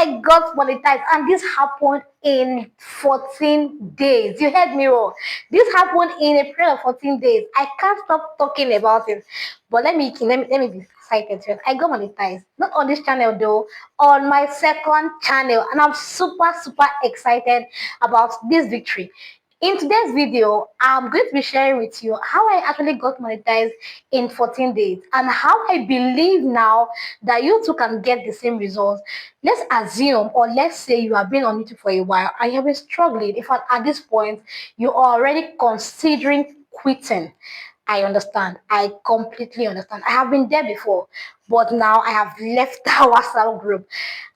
I got monetized, and this happened in 14 days. You heard me wrong. This happened in a period of 14 days. I can't stop talking about it. But let me be excited first. I got monetized. Not on this channel though, on my second channel. And I'm super excited about this victory. In today's video, I'm going to be sharing with you how I actually got monetized in 14 days and how I believe now that you too can get the same results. Let's assume, or let's say you have been on YouTube for a while and you have been struggling. If at this point you are already considering quitting, I understand. I completely understand. I have been there before, but now I have left our WhatsApp group.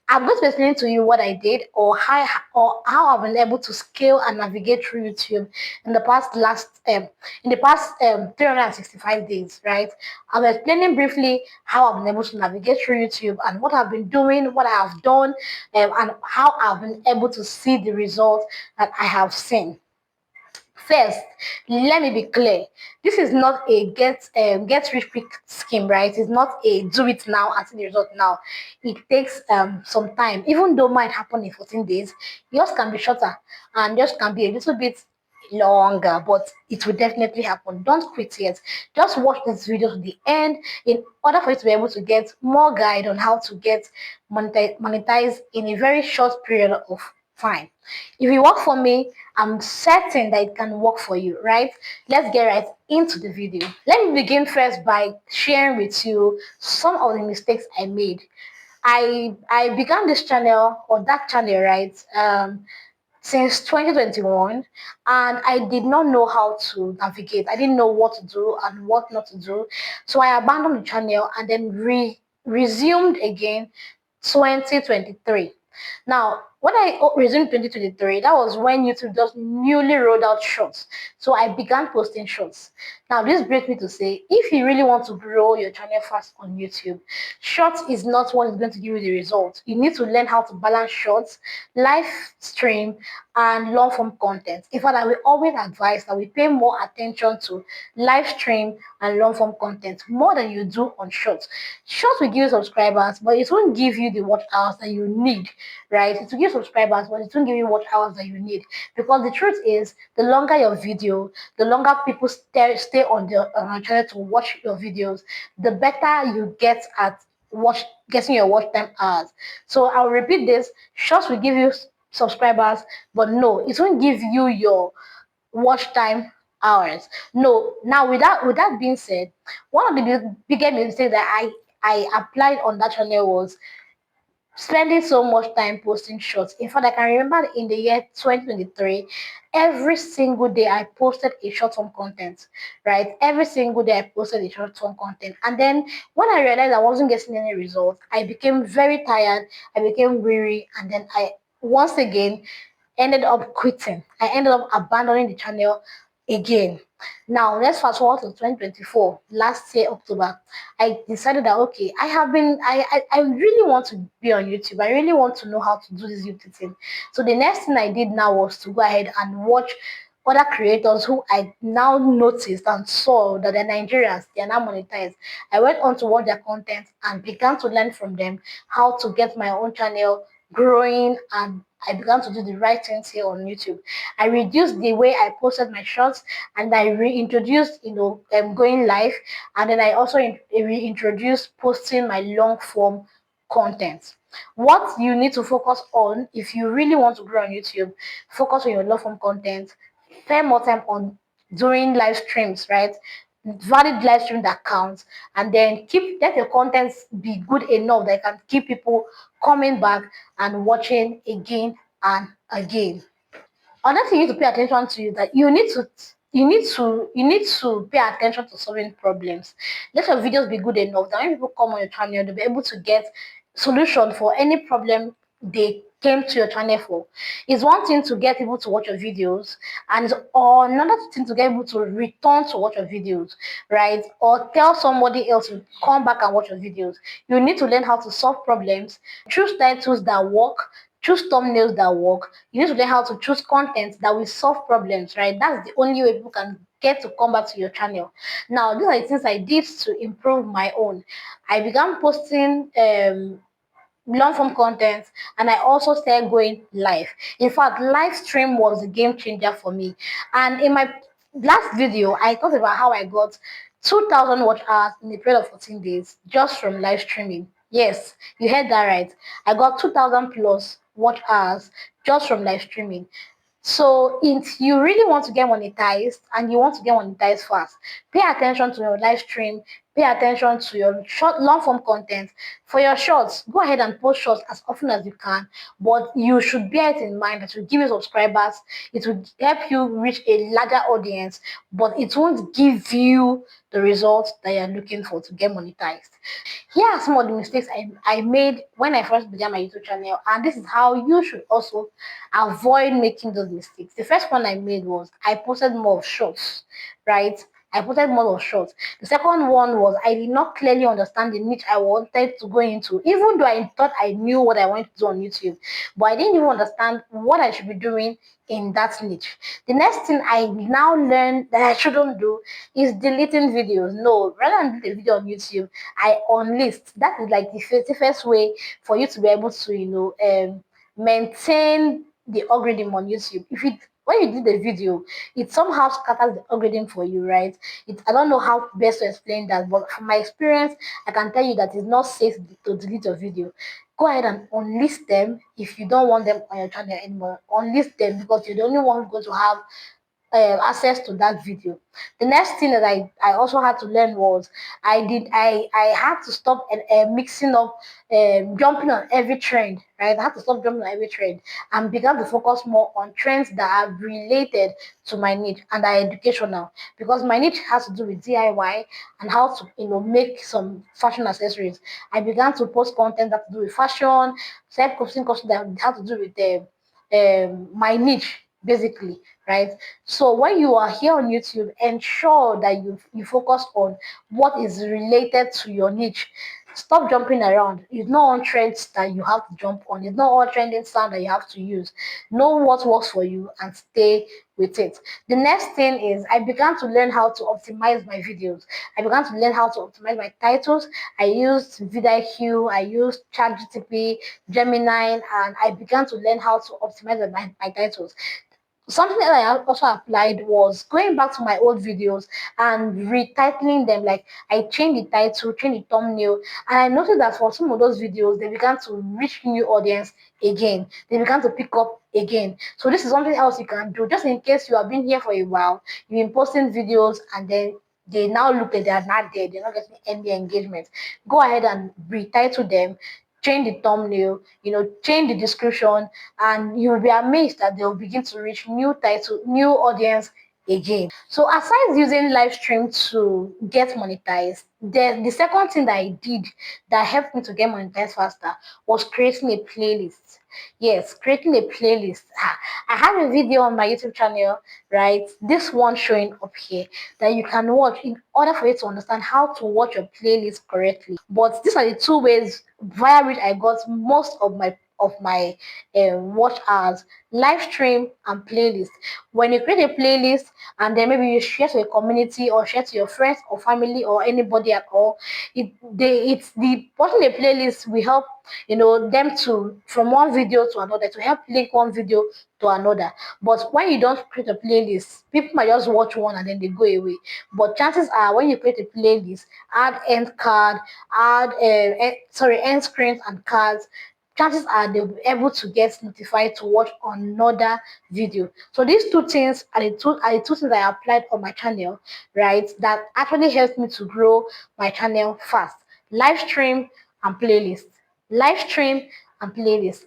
I'm going to explain to you what I did, or how I've been able to scale and navigate through YouTube in the past 365 days, right? I'm explaining briefly how I've been able to navigate through YouTube and what I've been doing, what I have done, and how I've been able to see the results that I have seen. First, let me be clear. This is not a get rich quick scheme, right? It's not a do it now and see the result now. It takes some time. Even though mine happened in 14 days, yours can be shorter and yours can be a little bit longer, but it will definitely happen. Don't quit yet. Just watch this video to the end in order for you to be able to get more guide on how to get monetized in a very short period of time. If it work for me, I'm certain that it can work for you, right? Let's get right into the video. Let me begin first by sharing with you some of the mistakes I made. I began this channel or that channel, right? Since 2021, and I did not know how to navigate. I didn't know what to do and what not to do. So I abandoned the channel and then resumed again 2023. Now, when I resumed 2023, that was when YouTube just newly rolled out shorts. So I began posting shorts. Now, this brings me to say, if you really want to grow your channel fast on YouTube, shorts is not what is going to give you the result. You need to learn how to balance shorts, live stream, and long form content. In fact, I will always advise that we pay more attention to live stream and long form content more than you do on shorts. Shorts will give you subscribers, but it won't give you the watch hours that you need, right? It will give subscribers, but it won't give you watch hours that you need. Because the truth is, the longer your video, the longer people stay on the channel to watch your videos, the better you get at getting your watch time hours. So I'll repeat this: shorts will give you subscribers, but no, it won't give you your watch time hours. No. Now, with that being said, one of the biggest mistakes that I applied on that channel was spending so much time posting shorts. In fact, I can remember in the year 2023, every single day I posted a short form content, right? Every single day I posted a short form content. And then when I realized I wasn't getting any results, I became very tired, I became weary, and then I once again ended up quitting. I ended up abandoning the channel again. Now let's fast forward to 2024, last year October. I decided that okay, I really want to be on YouTube. I really want to know how to do this YouTube thing. So the next thing I did now was to go ahead and watch other creators who I now noticed and saw that they're Nigerians, they are now monetized. I went on to watch their content and began to learn from them how to get my own channel growing, and I began to do the right things here on YouTube. I reduced the way I posted my shorts, and I reintroduced, going live, and then I also reintroduced posting my long form content. What you need to focus on if you really want to grow on YouTube, focus on your long form content, spend more time on doing live streams, right? Valid live stream that counts, and then let your content be good enough that can keep people coming back and watching again and again. Another thing you need to pay attention to is that you need to pay attention to solving problems. Let your videos be good enough that when people come on your channel, they'll be able to get solution for any problem they came to your channel for. It's one thing to get people to watch your videos, and or another thing to get people to return to watch your videos, right? Or tell somebody else to come back and watch your videos. You need to learn how to solve problems, choose titles that work, choose thumbnails that work. You need to learn how to choose content that will solve problems, right? That's the only way people can get to come back to your channel. Now, these are the things I did to improve my own. I began posting long form content, and I also started going live. In fact, live stream was a game changer for me. And in my last video, I talked about how I got 2,000 watch hours in a period of 14 days just from live streaming. Yes, you heard that right. I got 2,000 plus watch hours just from live streaming. So if you really want to get monetized and you want to get monetized fast, pay attention to your live stream, pay attention to your short long form content. For your shorts, go ahead and post shorts as often as you can, but you should bear it in mind that it will give you subscribers, it will help you reach a larger audience, but it won't give you the results that you're looking for to get monetized. Here are some of the mistakes I made when I first began my YouTube channel, and this is how you should also avoid making those mistakes. The first one I made was I posted more of shorts, right? I posted more of shorts. The second one was I did not clearly understand the niche I wanted to go into, even though I thought I knew what I wanted to do on YouTube, but I didn't even understand what I should be doing in that niche. The next thing I now learned that I shouldn't do is deleting videos. No, rather than delete a video on YouTube, I unlist. That is like the first way for you to be able to, maintain the algorithm on YouTube. If it when you did the video, it somehow scatters the algorithm for you, right? I don't know how best to explain that, but from my experience, I can tell you that it's not safe to delete a video. Go ahead and unlist them if you don't want them on your channel anymore. Unlist them because you're the only one who's going to have access to that video. The next thing that I also had to learn was I had to stop mixing up jumping on every trend, right? I had to stop jumping on every trend and began to focus more on trends that are related to my niche and are educational, because my niche has to do with DIY and how to make some fashion accessories. I began to post content that to do with fashion, self-posting content that had to do with my niche basically, right? So when you are here on YouTube, ensure that you focus on what is related to your niche. Stop jumping around. It's not all trends that you have to jump on. It's not all trending sound that you have to use. Know what works for you and stay with it. The next thing is I began to learn how to optimize my videos. I began to learn how to optimize my titles. I used vidIQ, I used ChatGTP, Gemini, and I began to learn how to optimize my titles. Something that I also applied was going back to my old videos and retitling them. Like I changed the title, changed the thumbnail, and I noticed that for some of those videos, they began to reach new audience again. They began to pick up again. So this is something else you can do, just in case you have been here for a while, you've been posting videos, and then they now look like they are not there, they're not getting any engagement. Go ahead and retitle them, change the thumbnail, change the description, and you'll be amazed that they'll begin to reach new audience again. So aside using live stream to get monetized, the second thing that I did that helped me to get monetized faster was creating a playlist. Yes, creating a playlist. I have a video on my YouTube channel, right? This one showing up here that you can watch in order for you to understand how to watch your playlist correctly. But these are the two ways via which I got most of my watch hours: live stream and playlist. When you create a playlist and then maybe you share to a community or share to your friends or family or anybody at all, it's the putting a playlist will help them to from one video to another, to help link one video to another. But when you don't create a playlist, people might just watch one and then they go away. But chances are, when you create a playlist, add end card, end screens and cards, chances are they'll be able to get notified to watch another video. So these two things are the two things I applied on my channel, right? That actually helped me to grow my channel fast. Live stream and playlist. Live stream and playlist.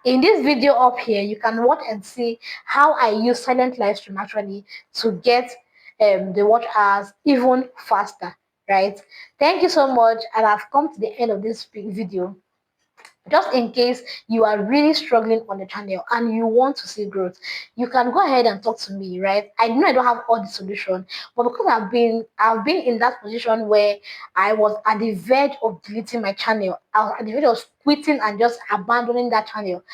In this video up here, you can watch and see how I use silent live stream actually to get the watch hours even faster, right? Thank you so much, and I've come to the end of this video. Just in case you are really struggling on the channel and you want to see growth, you can go ahead and talk to me, right? I know I don't have all the solution, but because I've been in that position where I was at the verge of deleting my channel, I was at the verge of quitting and just abandoning that channel.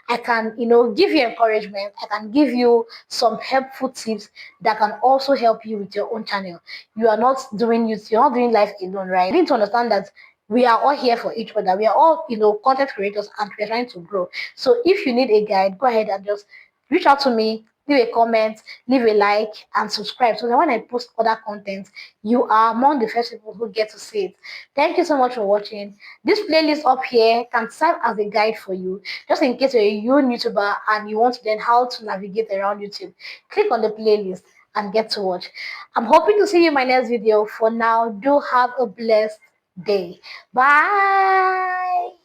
I can, give you encouragement. I can give you some helpful tips that can also help you with your own channel. You're not doing life alone, right? You need to understand that we are all here for each other. We are all, content creators, and we're trying to grow. So if you need a guide, go ahead and just reach out to me, leave a comment, leave a like, and subscribe so that when I post other content, you are among the first people who get to see it. Thank you so much for watching. This playlist up here can serve as a guide for you, just in case you're a new YouTuber and you want to learn how to navigate around YouTube. Click on the playlist and get to watch. I'm hoping to see you in my next video. For now, do have a blessed day. Bye.